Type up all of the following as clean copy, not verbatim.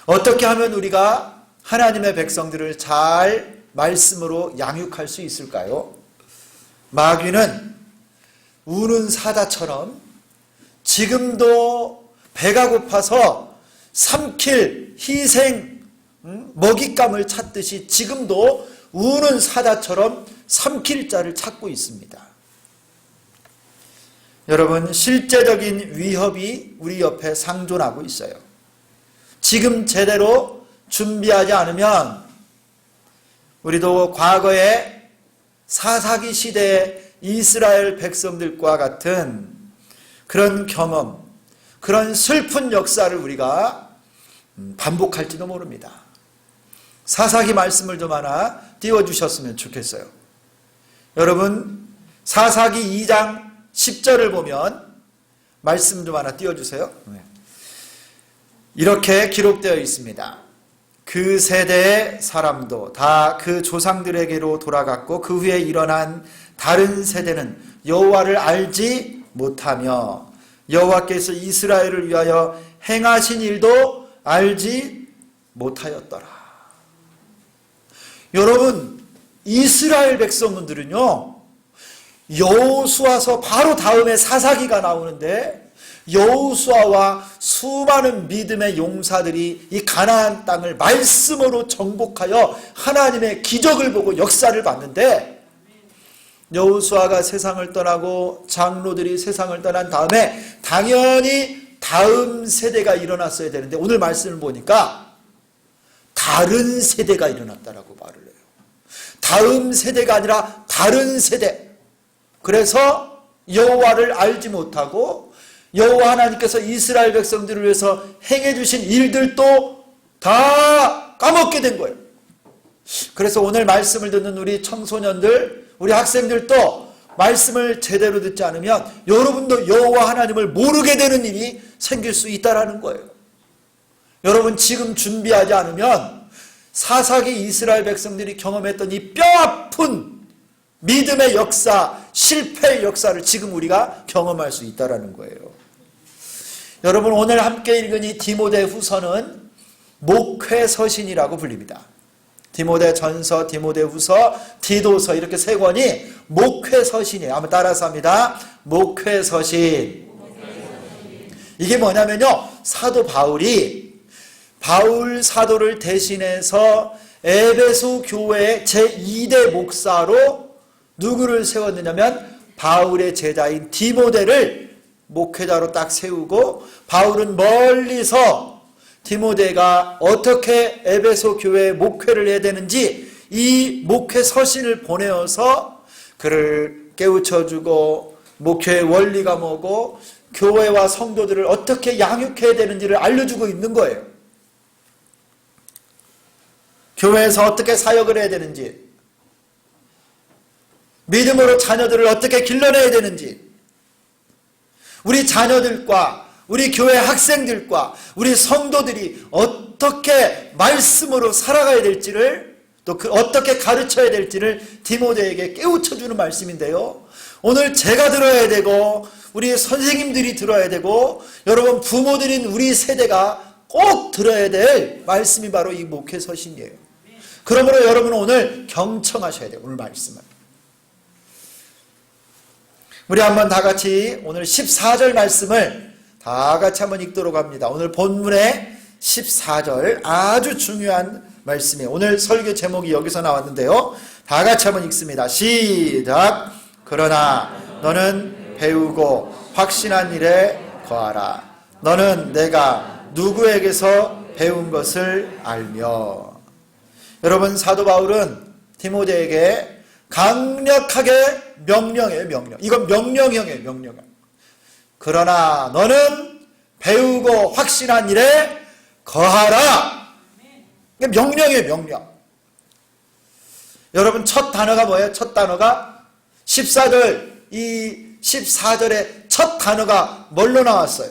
어떻게 하면 우리가 하나님의 백성들을 잘 말씀으로 양육할 수 있을까요? 마귀는 우는 사자처럼 지금도 배가 고파서 삼킬 희생 먹잇감을 찾듯이 지금도 우는 사자처럼 삼킬 자를 찾고 있습니다. 여러분, 실제적인 위협이 우리 옆에 상존하고 있어요. 지금 제대로 준비하지 않으면 우리도 과거에 사사기 시대의 이스라엘 백성들과 같은 그런 경험, 그런 슬픈 역사를 우리가 반복할지도 모릅니다. 사사기 말씀을 좀 하나 띄워주셨으면 좋겠어요. 여러분, 사사기 2장 10절을 보면 말씀 좀 하나 띄워주세요. 이렇게 기록되어 있습니다. 그 세대의 사람도 다 그 조상들에게로 돌아갔고 그 후에 일어난 다른 세대는 여호와를 알지 못하며 여호와께서 이스라엘을 위하여 행하신 일도 알지 못하였더라. 여러분, 이스라엘 백성들은요, 여호수아서 바로 다음에 사사기가 나오는데 여호수아와 수많은 믿음의 용사들이 이 가나안 땅을 말씀으로 정복하여 하나님의 기적을 보고 역사를 봤는데, 여호수아가 세상을 떠나고 장로들이 세상을 떠난 다음에 당연히 다음 세대가 일어났어야 되는데 오늘 말씀을 보니까 다른 세대가 일어났다라고 말을 해요. 다음 세대가 아니라 다른 세대. 그래서 여호와를 알지 못하고 여호와 하나님께서 이스라엘 백성들을 위해서 행해 주신 일들도 다 까먹게 된 거예요. 그래서 오늘 말씀을 듣는 우리 청소년들, 우리 학생들도 말씀을 제대로 듣지 않으면 여러분도 여호와 하나님을 모르게 되는 일이 생길 수 있다라는 거예요. 여러분, 지금 준비하지 않으면 사사기 이스라엘 백성들이 경험했던 이 뼈아픈 믿음의 역사, 실패의 역사를 지금 우리가 경험할 수 있다라는 거예요. 여러분, 오늘 함께 읽은 이 디모데후서는 목회서신이라고 불립니다. 디모데전서, 디모데후서, 디도서 이렇게 세 권이 목회서신이에요. 한번 따라서 합니다. 목회서신. 이게 뭐냐면요, 사도 바울이 바울 사도를 대신해서 에베소 교회의 제2대 목사로 누구를 세웠느냐면 바울의 제자인 디모데를 목회자로 딱 세우고, 바울은 멀리서 디모데가 어떻게 에베소 교회에 목회를 해야 되는지 이 목회 서신을 보내어서 그를 깨우쳐주고 목회의 원리가 뭐고 교회와 성도들을 어떻게 양육해야 되는지를 알려주고 있는 거예요. 교회에서 어떻게 사역을 해야 되는지, 믿음으로 자녀들을 어떻게 길러내야 되는지, 우리 자녀들과 우리 교회 학생들과 우리 성도들이 어떻게 말씀으로 살아가야 될지를, 또 어떻게 가르쳐야 될지를 디모데에게 깨우쳐주는 말씀인데요, 오늘 제가 들어야 되고 우리 선생님들이 들어야 되고 여러분 부모들인 우리 세대가 꼭 들어야 될 말씀이 바로 이 목회서신이에요. 그러므로 여러분은 오늘 경청하셔야 돼요. 오늘 말씀을 우리 한번 다 같이 오늘 14절 말씀을 다 같이 한번 읽도록 합니다. 오늘 본문의 14절 아주 중요한 말씀이에요. 오늘 설교 제목이 여기서 나왔는데요, 다 같이 한번 읽습니다. 시작. 그러나 너는 배우고 확신한 일에 거하라. 너는 내가 누구에게서 배운 것을 알며. 여러분, 사도 바울은 디모데에게 강력하게 명령해요. 명령. 이건 명령형이에요. 명령. 그러나 너는 배우고 확신한 일에 거하라. 이게 명령이에요. 명령. 여러분, 첫 단어가 뭐예요? 첫 단어가 14절, 이 14절의 첫 단어가 뭘로 나왔어요?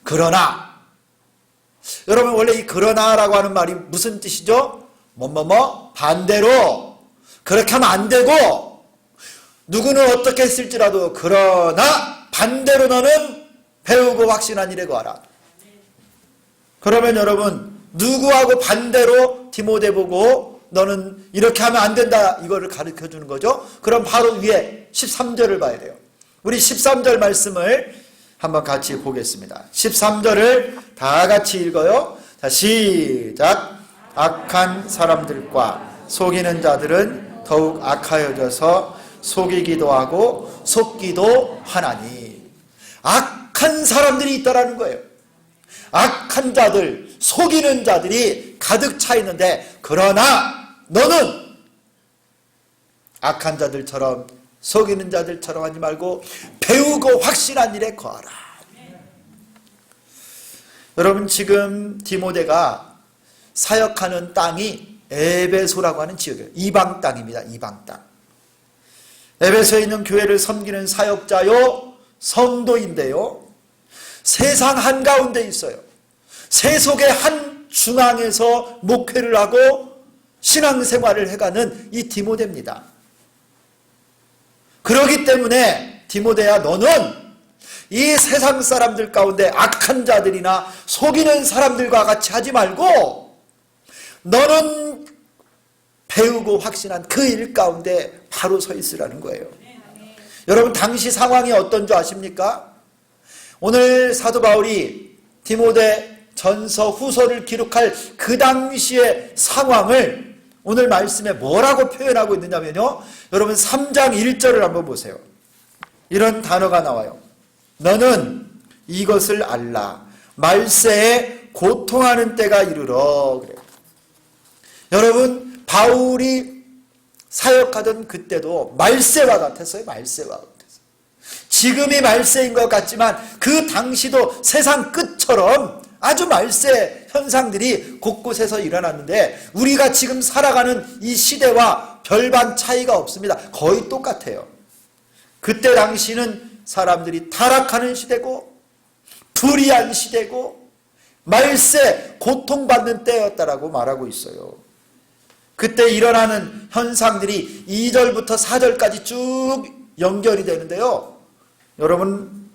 그러나. 여러분, 원래 이 그러나라고 하는 말이 무슨 뜻이죠? 반대로. 그렇게 하면 안 되고, 누구는 어떻게 했을지라도 그러나 반대로 너는 배우고 확신한 일에 거하라. 그러면 여러분 누구하고 반대로 디모데 보고 너는 이렇게 하면 안 된다 이거를 가르쳐 주는 거죠? 그럼 바로 위에 13절을 봐야 돼요. 우리 13절 말씀을 한번 같이 보겠습니다. 13절을 다 같이 읽어요. 자, 시작. 악한 사람들과 속이는 자들은 더욱 악하여져서 속이기도 하고 속기도 하나니. 악한 사람들이 있다라는 거예요. 악한 자들, 속이는 자들이 가득 차 있는데, 그러나 너는 악한 자들처럼 속이는 자들처럼 하지 말고 배우고 확신한 일에 거하라. 여러분, 지금 디모데가 사역하는 땅이 에베소라고 하는 지역이에요. 이방 땅입니다. 이방 땅. 에베소에 있는 교회를 섬기는 사역자요, 성도인데요, 세상 한가운데 있어요. 세속의 한 중앙에서 목회를 하고 신앙생활을 해가는 이 디모데입니다. 그렇기 때문에 디모데야, 너는 이 세상 사람들 가운데 악한 자들이나 속이는 사람들과 같이 하지 말고 너는 배우고 확신한 그 일 가운데 바로 서 있으라는 거예요. 여러분, 당시 상황이 어떤 줄 아십니까? 오늘 사도 바울이 디모데 전서 후서를 기록할 그 당시의 상황을 오늘 말씀에 뭐라고 표현하고 있느냐면요, 여러분 3장 1절을 한번 보세요. 이런 단어가 나와요. 너는 이것을 알라. 말세에 고통하는 때가 이르러. 그래요. 여러분, 바울이 사역하던 그때도 말세와 같았어요. 말세와 같았어요. 지금이 말세인 것 같지만 그 당시도 세상 끝처럼 아주 말세 현상들이 곳곳에서 일어났는데, 우리가 지금 살아가는 이 시대와 별반 차이가 없습니다. 거의 똑같아요. 그때 당시는 사람들이 타락하는 시대고 불의한 시대고 말세 고통받는 때였다라고 말하고 있어요. 그때 일어나는 현상들이 2절부터 4절까지 쭉 연결이 되는데요, 여러분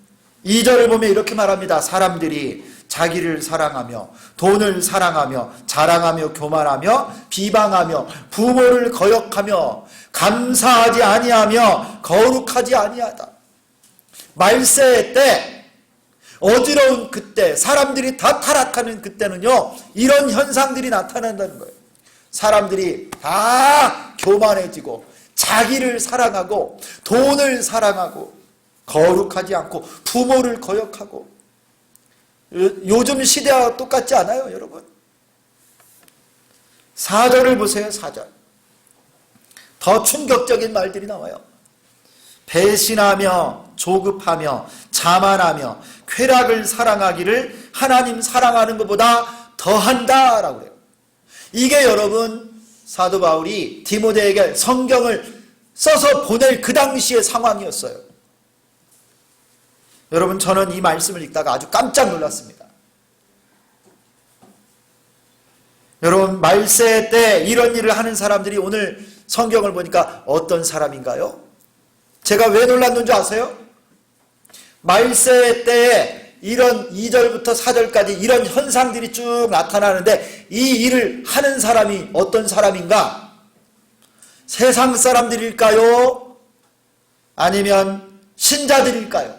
2절을 보면 이렇게 말합니다. 사람들이 자기를 사랑하며 돈을 사랑하며 자랑하며 교만하며 비방하며 부모를 거역하며 감사하지 아니하며 거룩하지 아니하다. 말세 때, 어지러운 그때, 사람들이 다 타락하는 그때는요, 이런 현상들이 나타난다는 거예요. 사람들이 다 교만해지고 자기를 사랑하고 돈을 사랑하고 거룩하지 않고 부모를 거역하고. 요즘 시대와 똑같지 않아요, 여러분? 4절을 보세요. 4절. 더 충격적인 말들이 나와요. 배신하며 조급하며 자만하며 쾌락을 사랑하기를 하나님 사랑하는 것보다 더한다 라고 그래요. 이게 여러분 사도 바울이 디모데에게 성경을 써서 보낼 그 당시의 상황이었어요. 여러분, 저는 이 말씀을 읽다가 아주 깜짝 놀랐습니다. 여러분, 말세 때 이런 일을 하는 사람들이 오늘 성경을 보니까 어떤 사람인가요? 제가 왜 놀랐는 줄 아세요? 말세 때에 이런 2절부터 4절까지 이런 현상들이 쭉 나타나는데, 이 일을 하는 사람이 어떤 사람인가? 세상 사람들일까요? 아니면 신자들일까요?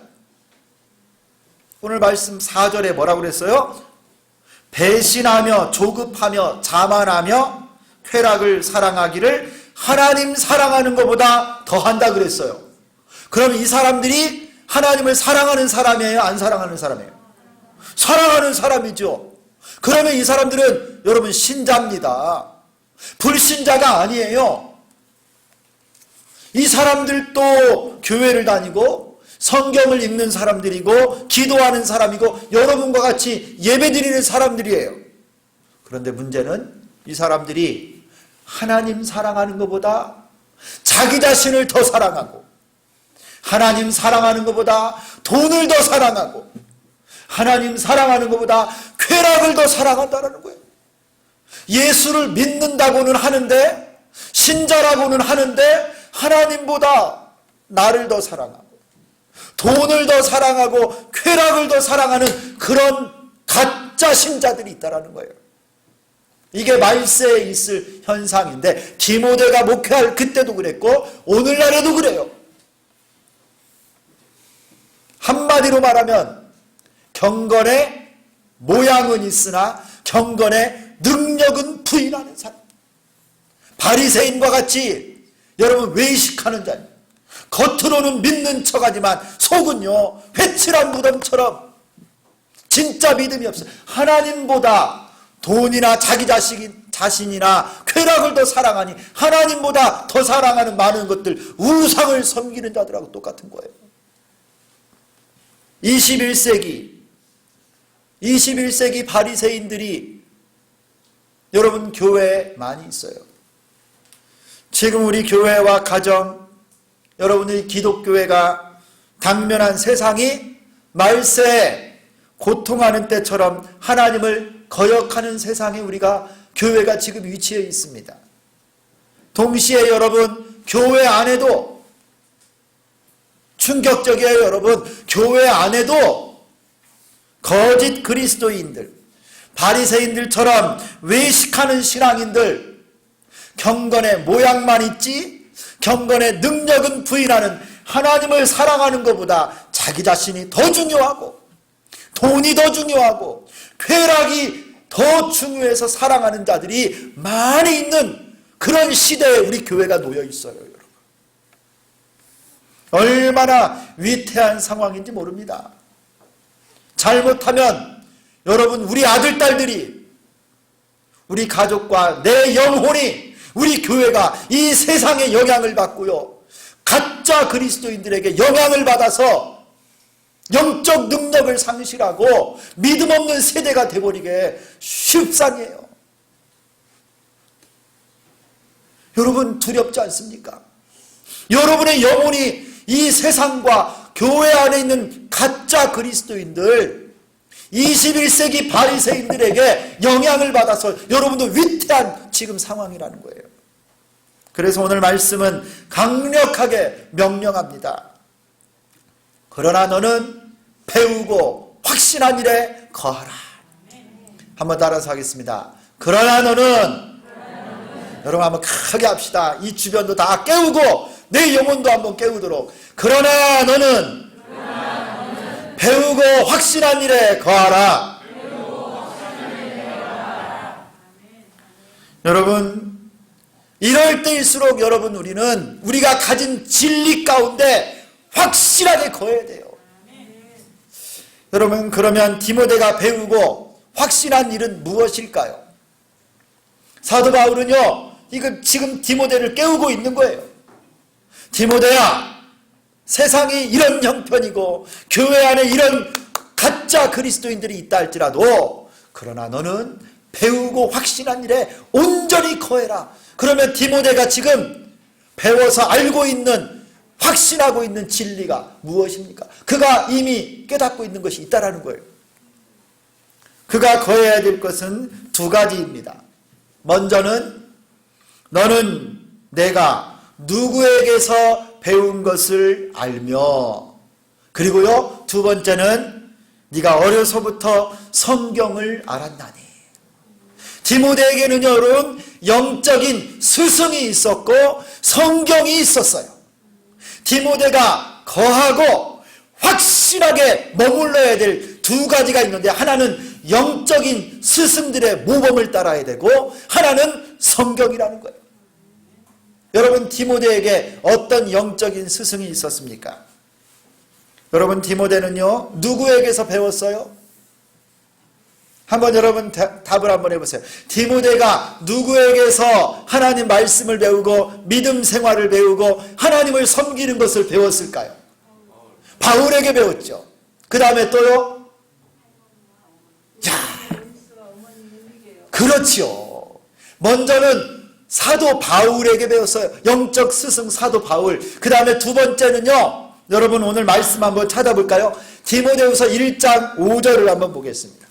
오늘 말씀 4절에 뭐라고 그랬어요? 배신하며 조급하며 자만하며 쾌락을 사랑하기를 하나님 사랑하는 것보다 더한다 그랬어요. 그럼 이 사람들이 하나님을 사랑하는 사람이에요? 안 사랑하는 사람이에요? 사랑하는 사람이죠. 그러면 이 사람들은 여러분 신자입니다. 불신자가 아니에요. 이 사람들도 교회를 다니고 성경을 읽는 사람들이고 기도하는 사람이고 여러분과 같이 예배드리는 사람들이에요. 그런데 문제는 이 사람들이 하나님 사랑하는 것보다 자기 자신을 더 사랑하고, 하나님 사랑하는 것보다 돈을 더 사랑하고, 하나님 사랑하는 것보다 쾌락을 더 사랑한다는 거예요. 예수를 믿는다고는 하는데, 신자라고는 하는데 하나님보다 나를 더 사랑하고 돈을 더 사랑하고 쾌락을 더 사랑하는 그런 가짜 신자들이 있다라는 거예요. 이게 말세에 있을 현상인데 디모데가 목회할 그때도 그랬고 오늘날에도 그래요. 한마디로 말하면 경건의 모양은 있으나 경건의 능력은 부인하는 사람. 바리새인과 같이 여러분 외식하는 자입니다. 겉으로는 믿는 척하지만 속은요 회칠한 무덤처럼 진짜 믿음이 없어요. 하나님보다 돈이나 자기 자신이나 쾌락을 더 사랑하니 하나님보다 더 사랑하는 많은 것들, 우상을 섬기는 자들하고 똑같은 거예요. 21세기 바리새인들이 여러분 교회에 많이 있어요. 지금 우리 교회와 가정, 여러분의 기독교회가 당면한 세상이 말세에 고통하는 때처럼 하나님을 거역하는 세상에 우리가 교회가 지금 위치해 있습니다. 동시에 여러분 교회 안에도 충격적이에요. 여러분 교회 안에도 거짓 그리스도인들, 바리새인들처럼 외식하는 신앙인들, 경건의 모양만 있지 경건의 능력은 부인하는, 하나님을 사랑하는 것보다 자기 자신이 더 중요하고 돈이 더 중요하고 쾌락이 더 중요해서 사랑하는 자들이 많이 있는 그런 시대에 우리 교회가 놓여 있어요. 여러분. 얼마나 위태한 상황인지 모릅니다. 잘못하면 여러분 우리 아들, 딸들이, 우리 가족과 내 영혼이, 우리 교회가 이 세상의 영향을 받고요, 가짜 그리스도인들에게 영향을 받아서 영적 능력을 상실하고 믿음 없는 세대가 되어버리게 쉽상이에요. 여러분 두렵지 않습니까? 여러분의 영혼이 이 세상과 교회 안에 있는 가짜 그리스도인들, 21세기 바리새인들에게 영향을 받아서 여러분도 위태한 지금 상황이라는 거예요. 그래서 오늘 말씀은 강력하게 명령합니다. 그러나 너는 배우고 확신한 일에 거하라. 한번 따라서 하겠습니다. 그러나 너는, 여러분 한번 크게 합시다. 이 주변도 다 깨우고 내 영혼도 한번 깨우도록. 그러나 너는 배우고 확신한 일에 거하라. 여러분 이럴 때일수록 여러분 우리가 가진 진리 가운데 확실하게 거해야 돼요. 여러분 그러면 디모데가 배우고 확신한 일은 무엇일까요? 사도 바울은요 이거 지금 디모데를 깨우고 있는 거예요. 디모데야, 세상이 이런 형편이고 교회 안에 이런 가짜 그리스도인들이 있다 할지라도 그러나 너는 배우고 확신한 일에 온전히 거해라. 그러면 디모데가 지금 배워서 알고 있는, 확신하고 있는 진리가 무엇입니까? 그가 이미 깨닫고 있는 것이 있다라는 거예요. 그가 거해야 될 것은 두 가지입니다. 먼저는 너는 내가 누구에게서 배운 것을 알며, 그리고요 두 번째는 네가 어려서부터 성경을 알았나니. 디모데에게는 여러분 영적인 스승이 있었고 성경이 있었어요. 디모데가 거하고 확실하게 머물러야 될 두 가지가 있는데, 하나는 영적인 스승들의 모범을 따라야 되고 하나는 성경이라는 거예요. 여러분 디모데에게 어떤 영적인 스승이 있었습니까? 여러분 디모데는요 누구에게서 배웠어요? 한번 여러분 답을 한번 해보세요. 디모데가 누구에게서 하나님 말씀을 배우고 믿음 생활을 배우고 하나님을 섬기는 것을 배웠을까요? 바울에게 배웠죠. 그 다음에 또요? 그렇죠. 먼저는 사도 바울에게 배웠어요. 영적 스승 사도 바울. 그 다음에 두 번째는요, 여러분 오늘 말씀 한번 찾아볼까요? 디모데후서 1장 5절을 한번 보겠습니다.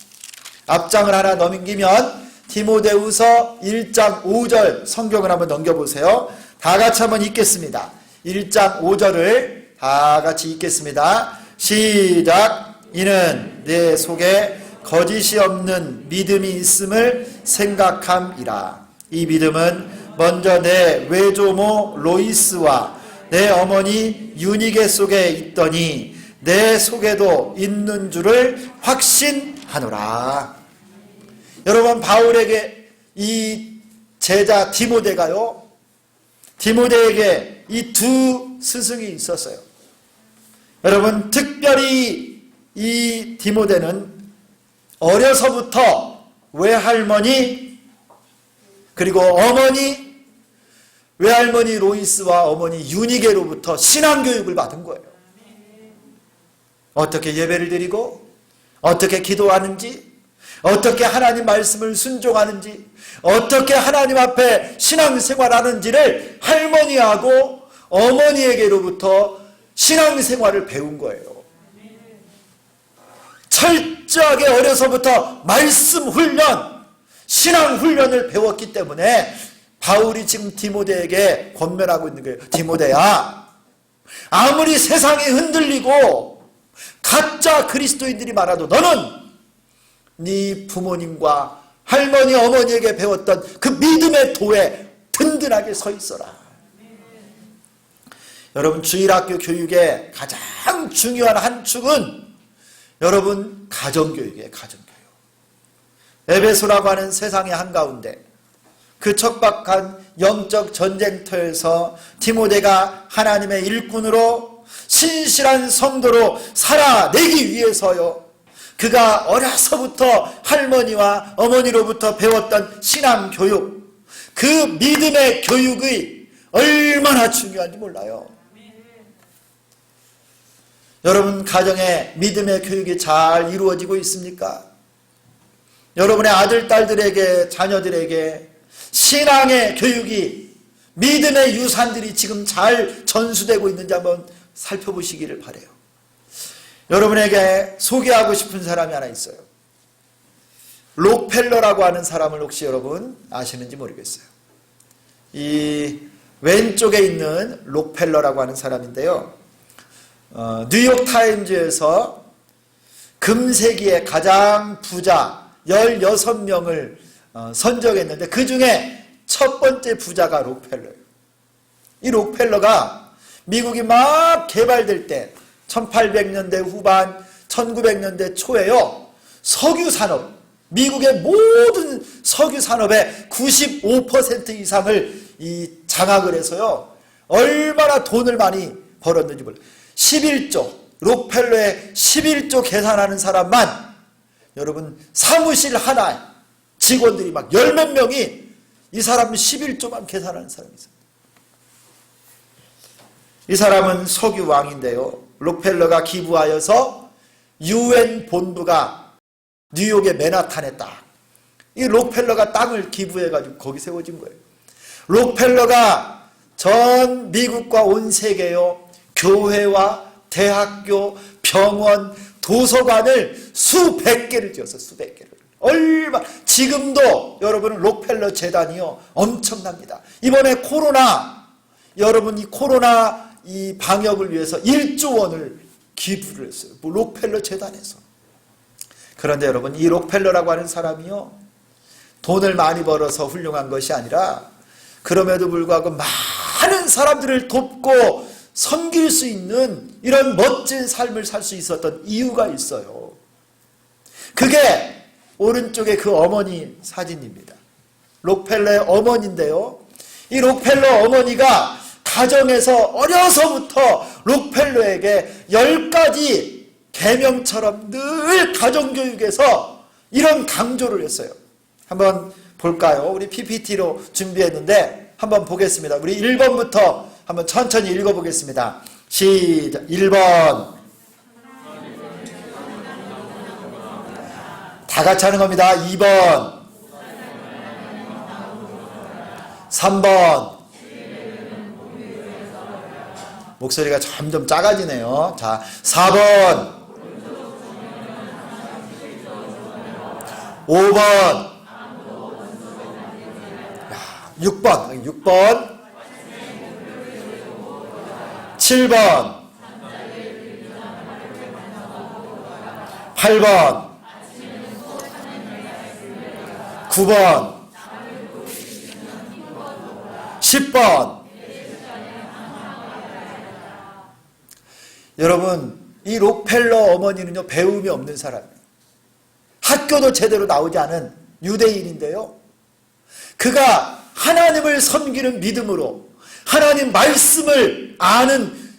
앞장을 하나 넘기면 디모데후서 1장 5절 성경을 한번 넘겨보세요. 다 같이 한번 읽겠습니다. 1장 5절을 다 같이 읽겠습니다. 시작. 이는 내 속에 거짓이 없는 믿음이 있음을 생각함이라. 이 믿음은 먼저 내 외조모 로이스와 내 어머니 유니게 속에 있더니 내 속에도 있는 줄을 확신하노라. 여러분, 바울에게 이 제자 디모데가요, 디모데에게 이 두 스승이 있었어요. 여러분, 특별히 이 디모데는 어려서부터 외할머니 그리고 어머니, 외할머니 로이스와 어머니 유니게로부터 신앙교육을 받은 거예요. 어떻게 예배를 드리고 어떻게 기도하는지, 어떻게 하나님 말씀을 순종하는지, 어떻게 하나님 앞에 신앙생활하는지를 할머니하고 어머니에게로부터 신앙생활을 배운 거예요. 철저하게 어려서부터 말씀 훈련, 신앙 훈련을 배웠기 때문에 바울이 지금 디모데에게 권면하고 있는 거예요. 디모데야, 아무리 세상이 흔들리고 가짜 그리스도인들이 많아도 너는 네 부모님과 할머니 어머니에게 배웠던 그 믿음의 도에 든든하게 서 있어라. 여러분, 주일학교 교육의 가장 중요한 한 축은 여러분 가정교육이에요. 가정교육. 에베소라고 하는 세상의 한가운데 그 척박한 영적 전쟁터에서 디모데가 하나님의 일꾼으로 신실한 성도로 살아내기 위해서요, 그가 어려서부터 할머니와 어머니로부터 배웠던 신앙교육, 그 믿음의 교육이 얼마나 중요한지 몰라요. 여러분, 가정에 믿음의 교육이 잘 이루어지고 있습니까? 여러분의 아들, 딸들에게, 자녀들에게 신앙의 교육이, 믿음의 유산들이 지금 잘 전수되고 있는지 한번 살펴보시기를 바라요. 여러분에게 소개하고 싶은 사람이 하나 있어요. 록펠러라고 하는 사람을 혹시 여러분 아시는지 모르겠어요. 이 왼쪽에 있는 록펠러라고 하는 사람인데요, 뉴욕타임즈에서 금세기의 가장 부자 16명을 선정했는데 그 중에 첫 번째 부자가 록펠러예요. 이 록펠러가 미국이 막 개발될 때 1800년대 후반 1900년대 초에요, 석유산업, 미국의 모든 석유산업의 95% 이상을 이 장악을 해서요, 얼마나 돈을 많이 벌었는지 몰라요. 11조, 록펠러의 11조 계산하는 사람만 여러분 사무실 하나에 직원들이 막 열 몇 명이 이 사람은 11조만 계산하는 사람이 있어요. 이 사람은 석유왕인데요, 록펠러가 기부하여서 UN 본부가 뉴욕의 맨하탄에 딱, 이 록펠러가 땅을 기부해가지고 거기 세워진 거예요. 록펠러가 전 미국과 온 세계요, 교회와 대학교, 병원, 도서관을 수백 개를 지었어요. 수백 개를. 얼마, 지금도 여러분 록펠러 재단이요, 엄청납니다. 이번에 코로나, 여러분 이 코로나 이 방역을 위해서 1조 원을 기부를 했어요. 록펠러 재단에서. 그런데 여러분, 이 록펠러라고 하는 사람이요, 돈을 많이 벌어서 훌륭한 것이 아니라 그럼에도 불구하고 많은 사람들을 돕고 섬길 수 있는 이런 멋진 삶을 살 수 있었던 이유가 있어요. 그게 오른쪽에 그 어머니 사진입니다. 록펠러의 어머니인데요, 이 록펠러 어머니가 가정에서 어려서부터 록펠러에게 10가지 계명처럼 늘 가정교육에서 이런 강조를 했어요. 한번 볼까요? 우리 PPT로 준비했는데 한번 보겠습니다. 우리 1번부터 한번 천천히 읽어보겠습니다. 시작. 1번. 다 같이 하는 겁니다. 2번. 3번. 목소리가 점점 작아지네요. 자, 4번. 5번. 6번. 6번. 7번. 8번. 9번, 10번. 여러분, 이 록펠러 어머니는요, 배움이 없는 사람이에요. 학교도 제대로 나오지 않은 유대인인데요. 그가 하나님을 섬기는 믿음으로 하나님 말씀을 아는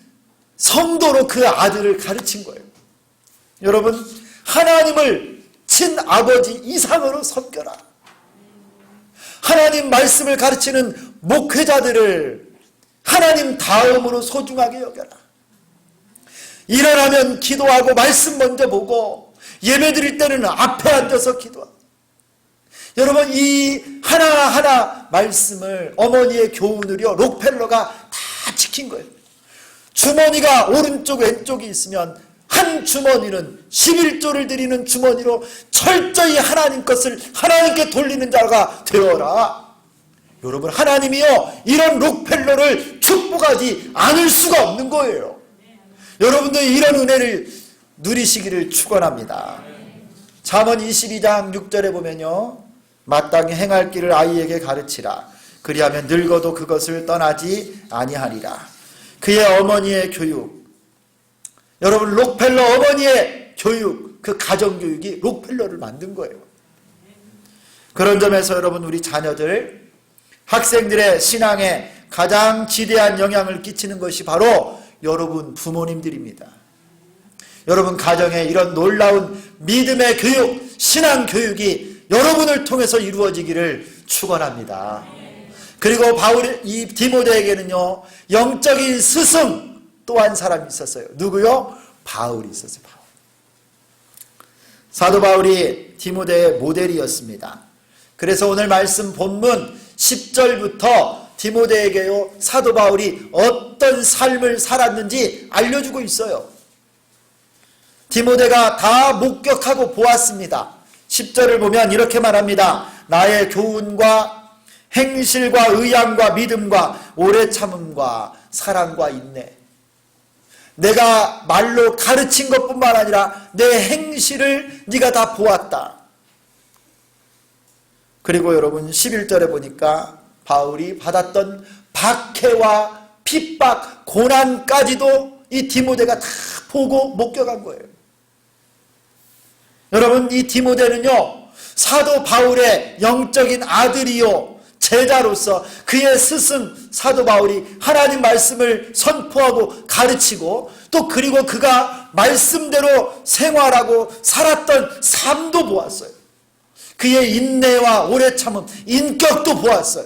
성도로 그 아들을 가르친 거예요. 여러분, 하나님을 친아버지 이상으로 섬겨라. 하나님 말씀을 가르치는 목회자들을 하나님 다음으로 소중하게 여겨라. 일어나면 기도하고 말씀 먼저 보고 예배 드릴 때는 앞에 앉아서 기도하고. 여러분, 이 하나하나 말씀을 어머니의 교훈을요, 록펠러가 다 지킨 거예요. 주머니가 오른쪽 왼쪽이 있으면 한 주머니는 11조를 드리는 주머니로 철저히 하나님 것을 하나님께 돌리는 자가 되어라. 여러분, 하나님이요, 이런 록펠러를 축복하지 않을 수가 없는 거예요. 여러분들 이런 은혜를 누리시기를 축원합니다. 잠언 22장 6절에 보면요, 마땅히 행할 길을 아이에게 가르치라. 그리하면 늙어도 그것을 떠나지 아니하리라. 그의 어머니의 교육, 여러분, 록펠러 어머니의 교육, 그 가정교육이 록펠러를 만든 거예요. 그런 점에서 여러분, 우리 자녀들, 학생들의 신앙에 가장 지대한 영향을 끼치는 것이 바로 여러분 부모님들입니다. 여러분 가정에 이런 놀라운 믿음의 교육, 신앙 교육이 여러분을 통해서 이루어지기를 축원합니다. 그리고 이 디모데에게는요, 영적인 스승 또 한 사람이 있었어요. 누구요? 바울이 있었어요. 바울. 사도 바울이 디모데의 모델이었습니다. 그래서 오늘 말씀 본문 10절부터 디모데에게요, 사도 바울이 어떤 삶을 살았는지 알려주고 있어요. 디모데가 다 목격하고 보았습니다. 10절을 보면 이렇게 말합니다. 나의 교훈과 행실과 의향과 믿음과 오래 참음과 사랑과 인내. 내가 말로 가르친 것뿐만 아니라 내 행실을 네가 다 보았다. 그리고 여러분 11절에 보니까 바울이 받았던 박해와 핍박, 고난까지도 이 디모데가 다 보고 목격한 거예요. 여러분, 이 디모데는요, 사도 바울의 영적인 아들이요, 제자로서 그의 스승 사도 바울이 하나님 말씀을 선포하고 가르치고, 또 그리고 그가 말씀대로 생활하고 살았던 삶도 보았어요. 그의 인내와 오래 참음, 인격도 보았어요.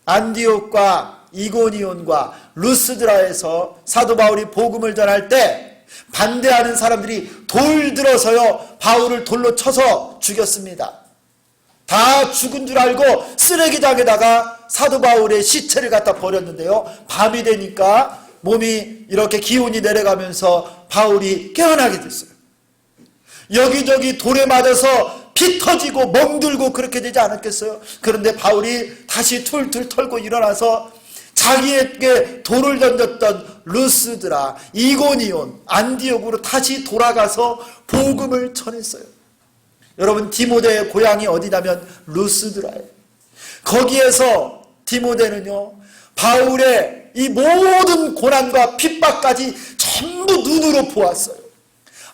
안디옥과 이고니온과 루스드라에서 사도 바울이 복음을 전할 때 반대하는 사람들이 돌 들어서요, 바울을 돌로 쳐서 죽였습니다. 다 죽은 줄 알고 쓰레기장에다가 사도 바울의 시체를 갖다 버렸는데요, 밤이 되니까 몸이 이렇게 기운이 내려가면서 바울이 깨어나게 됐어요. 여기저기 돌에 맞아서 피 터지고 멍들고 그렇게 되지 않았겠어요? 그런데 바울이 다시 툴툴 털고 일어나서 자기에게 돌을 던졌던 루스드라, 이고니온, 안디옥으로 다시 돌아가서 복음을 전했어요. 여러분, 디모데의 고향이 어디냐면 루스드라예요. 거기에서 디모데는요, 바울의 이 모든 고난과 핍박까지 전부 눈으로 보았어요.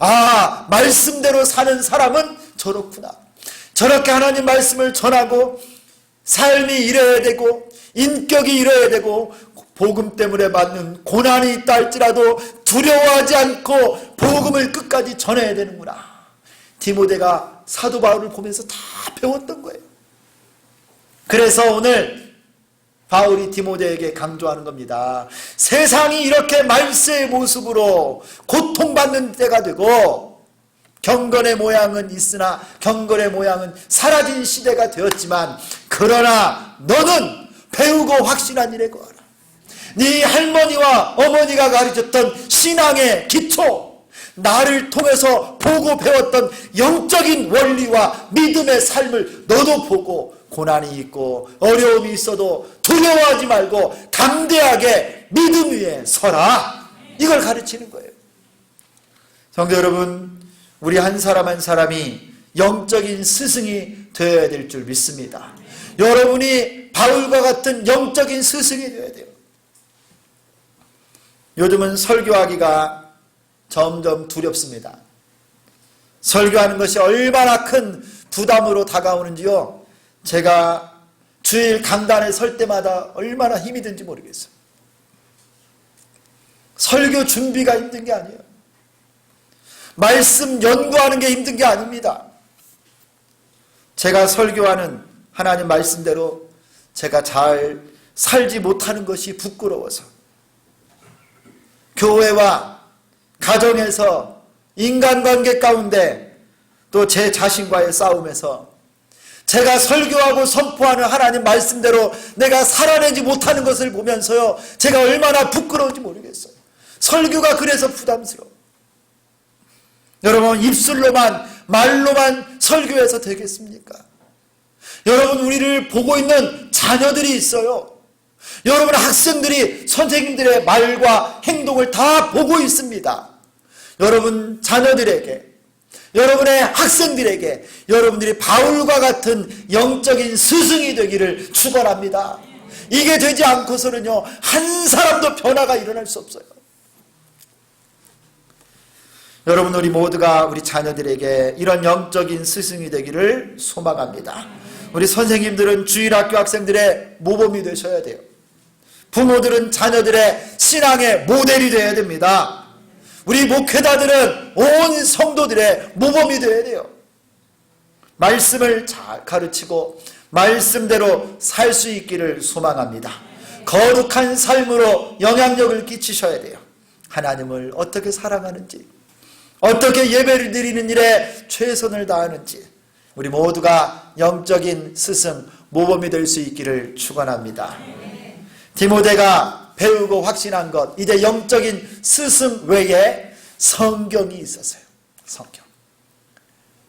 아, 말씀대로 사는 사람은 저렇구나. 저렇게 하나님 말씀을 전하고 삶이 이래야 되고 인격이 이래야 되고 복음 때문에 받는 고난이 있다 할지라도 두려워하지 않고 복음을 끝까지 전해야 되는구나. 디모데가 사도 바울을 보면서 다 배웠던 거예요. 그래서 오늘 바울이 디모데에게 강조하는 겁니다. 세상이 이렇게 말세의 모습으로 고통받는 때가 되고 경건의 모양은 있으나 경건의 모양은 사라진 시대가 되었지만, 그러나 너는 배우고 확신한 일에 거하라. 네 할머니와 어머니가 가르쳤던 신앙의 기초, 나를 통해서 보고 배웠던 영적인 원리와 믿음의 삶을 너도 보고 고난이 있고 어려움이 있어도 두려워하지 말고 담대하게 믿음 위에 서라. 이걸 가르치는 거예요. 성도 여러분, 우리 한 사람 한 사람이 영적인 스승이 되어야 될 줄 믿습니다. 여러분이 바울과 같은 영적인 스승이 되어야 돼요. 요즘은 설교하기가 점점 두렵습니다. 설교하는 것이 얼마나 큰 부담으로 다가오는지요. 제가 주일 강단에 설 때마다 얼마나 힘이 든지 모르겠어요. 설교 준비가 힘든 게 아니에요. 말씀 연구하는 게 힘든 게 아닙니다. 제가 설교하는 하나님 말씀대로 제가 잘 살지 못하는 것이 부끄러워서, 교회와 가정에서 인간관계 가운데 또 제 자신과의 싸움에서 제가 설교하고 선포하는 하나님 말씀대로 내가 살아내지 못하는 것을 보면서요, 제가 얼마나 부끄러운지 모르겠어요. 설교가 그래서 부담스러워. 여러분, 입술로만 말로만 설교해서 되겠습니까? 여러분, 우리를 보고 있는 자녀들이 있어요. 여러분, 학생들이 선생님들의 말과 행동을 다 보고 있습니다. 여러분 자녀들에게, 여러분의 학생들에게 여러분들이 바울과 같은 영적인 스승이 되기를 축원합니다. 이게 되지 않고서는요, 한 사람도 변화가 일어날 수 없어요. 여러분, 우리 모두가 우리 자녀들에게 이런 영적인 스승이 되기를 소망합니다. 우리 선생님들은 주일학교 학생들의 모범이 되셔야 돼요. 부모들은 자녀들의 신앙의 모델이 되어야 됩니다. 우리 목회자들은 온 성도들의 모범이 되어야 돼요. 말씀을 잘 가르치고 말씀대로 살 수 있기를 소망합니다. 거룩한 삶으로 영향력을 끼치셔야 돼요. 하나님을 어떻게 사랑하는지, 어떻게 예배를 드리는 일에 최선을 다하는지, 우리 모두가 영적인 스승, 모범이 될 수 있기를 축원합니다. 디모데가 배우고 확신한 것, 이제 영적인 스승 외에 성경이 있었어요. 성경.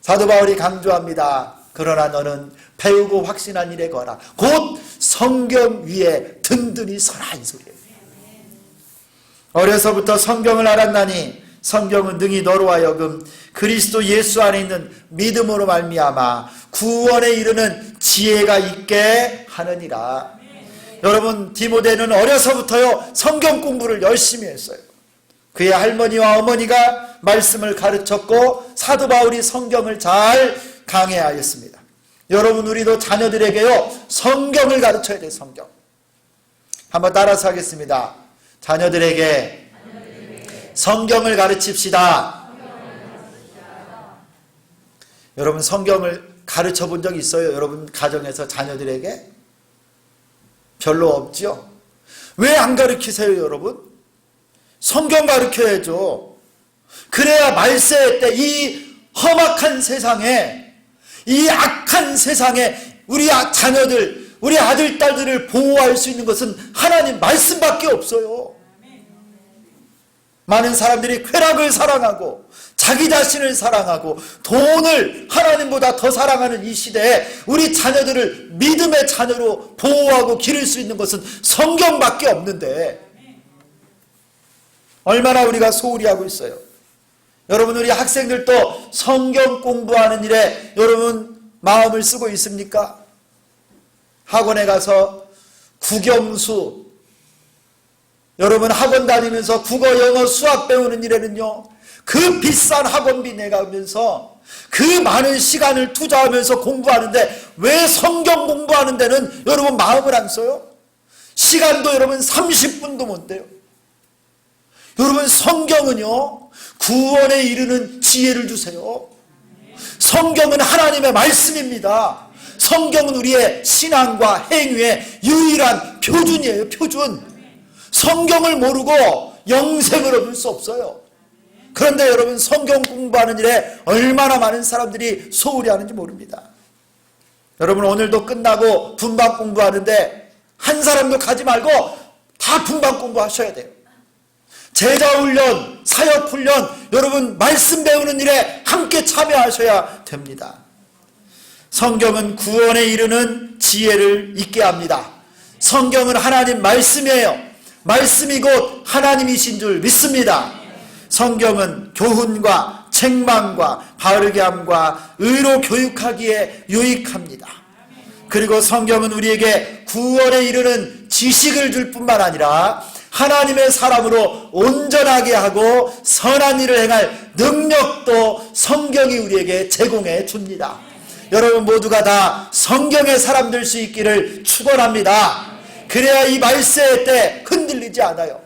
사도 바울이 강조합니다. 그러나 너는 배우고 확신한 일에 거라. 곧 성경 위에 든든히 서라, 이 소리예요. 어려서부터 성경을 알았나니 성경은 능히 너로 하여금 그리스도 예수 안에 있는 믿음으로 말미암아 구원에 이르는 지혜가 있게 하느니라. 여러분, 디모데는 어려서부터요 성경 공부를 열심히 했어요. 그의 할머니와 어머니가 말씀을 가르쳤고 사도 바울이 성경을 잘 강해하였습니다. 여러분, 우리도 자녀들에게요 성경을 가르쳐야 돼요. 성경. 한번 따라서 하겠습니다. 자녀들에게 성경을 가르칩시다. 여러분, 성경을 가르쳐 본 적 있어요? 여러분 가정에서 자녀들에게? 별로 없죠? 왜 안 가르치세요, 여러분? 성경 가르쳐야죠. 그래야 말세 때 이 험악한 세상에, 이 악한 세상에 우리 자녀들, 우리 아들, 딸들을 보호할 수 있는 것은 하나님 말씀밖에 없어요. 많은 사람들이 쾌락을 사랑하고 자기 자신을 사랑하고 돈을 하나님보다 더 사랑하는 이 시대에 우리 자녀들을 믿음의 자녀로 보호하고 기를 수 있는 것은 성경밖에 없는데 얼마나 우리가 소홀히 하고 있어요. 여러분, 우리 학생들도 성경 공부하는 일에 여러분 마음을 쓰고 있습니까? 학원에 가서 국영수, 여러분 학원 다니면서 국어, 영어, 수학 배우는 일에는요, 그 비싼 학원비 내가면서 그 많은 시간을 투자하면서 공부하는데 왜 성경 공부하는 데는 여러분 마음을 안 써요? 시간도 여러분 30분도 못 돼요. 여러분, 성경은요 구원에 이르는 지혜를 주세요. 성경은 하나님의 말씀입니다. 성경은 우리의 신앙과 행위의 유일한 표준이에요. 표준. 성경을 모르고 영생을 얻을 수 없어요. 그런데 여러분, 성경 공부하는 일에 얼마나 많은 사람들이 소홀히 하는지 모릅니다. 여러분, 오늘도 끝나고 분반 공부하는데 한 사람도 가지 말고 다 분반 공부하셔야 돼요. 제자훈련, 사역훈련, 여러분 말씀 배우는 일에 함께 참여하셔야 됩니다. 성경은 구원에 이르는 지혜를 있게 합니다. 성경은 하나님 말씀이에요. 말씀이 곧 하나님이신 줄 믿습니다. 성경은 교훈과 책망과 바르게 함과 의로 교육하기에 유익합니다. 그리고 성경은 우리에게 구원에 이르는 지식을 줄 뿐만 아니라 하나님의 사람으로 온전하게 하고 선한 일을 행할 능력도 성경이 우리에게 제공해 줍니다. 여러분 모두가 다 성경의 사람 될 수 있기를 축원합니다. 그래야 이 말세 때 흔들리지 않아요.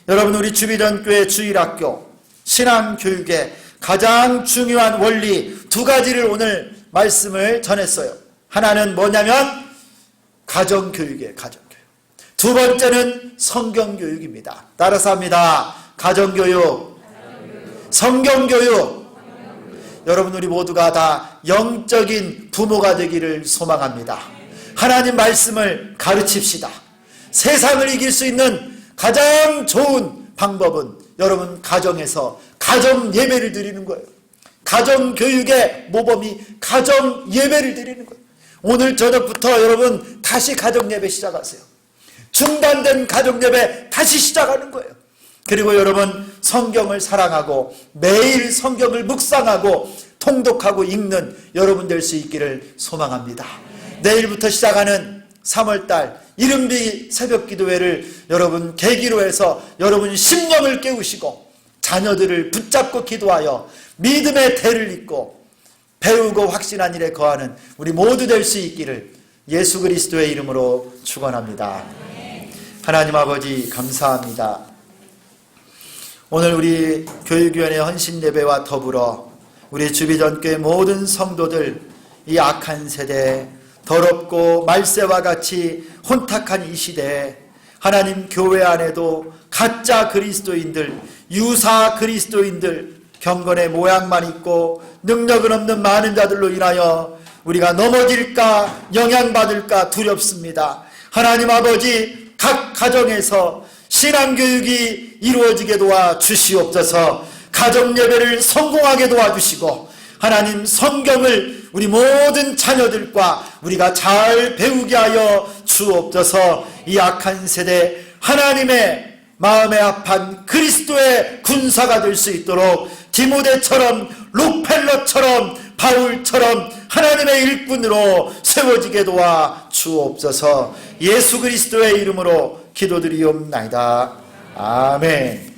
여러분, 우리 주비전교회 주일학교 신앙교육의 가장 중요한 원리 두 가지를 오늘 말씀을 전했어요. 하나는 뭐냐면 가정교육이에요. 가정교육. 두 번째는 성경교육입니다. 따라서 합니다. 가정교육, 성경교육. 여러분, 우리 모두가 다 영적인 부모가 되기를 소망합니다. 하나님 말씀을 가르칩시다. 세상을 이길 수 있는 가장 좋은 방법은 여러분 가정에서 가정 예배를 드리는 거예요. 가정 교육의 모범이 가정 예배를 드리는 거예요. 오늘 저녁부터 여러분 다시 가정 예배 시작하세요. 중단된 가정 예배 다시 시작하는 거예요. 그리고 여러분 성경을 사랑하고 매일 성경을 묵상하고 통독하고 읽는 여러분 될 수 있기를 소망합니다. 내일부터 시작하는 3월달 이른비 새벽 기도회를 여러분 계기로 해서 여러분 심령을 깨우시고 자녀들을 붙잡고 기도하여 믿음의 대를 잇고 배우고 확신한 일에 거하는 우리 모두 될 수 있기를 예수 그리스도의 이름으로 축원합니다. 하나님 아버지 감사합니다. 오늘 우리 교육위원회 헌신예배와 더불어 우리 주비전교회 모든 성도들 이 악한 세대 더럽고 말세와 같이 혼탁한 이 시대에 하나님 교회 안에도 가짜 그리스도인들, 유사 그리스도인들, 경건의 모양만 있고 능력은 없는 많은 자들로 인하여 우리가 넘어질까 영향받을까 두렵습니다. 하나님 아버지 각 가정에서 신앙교육이 이루어지게 도와 주시옵소서. 가정예배를 성공하게 도와주시고 하나님 성경을 우리 모든 자녀들과 우리가 잘 배우게 하여 주옵소서. 이 악한 세대 하나님의 마음에 합한 그리스도의 군사가 될 수 있도록 디모데처럼 록펠러처럼 바울처럼 하나님의 일꾼으로 세워지게 도와 주옵소서. 예수 그리스도의 이름으로 기도드리옵나이다. 아멘.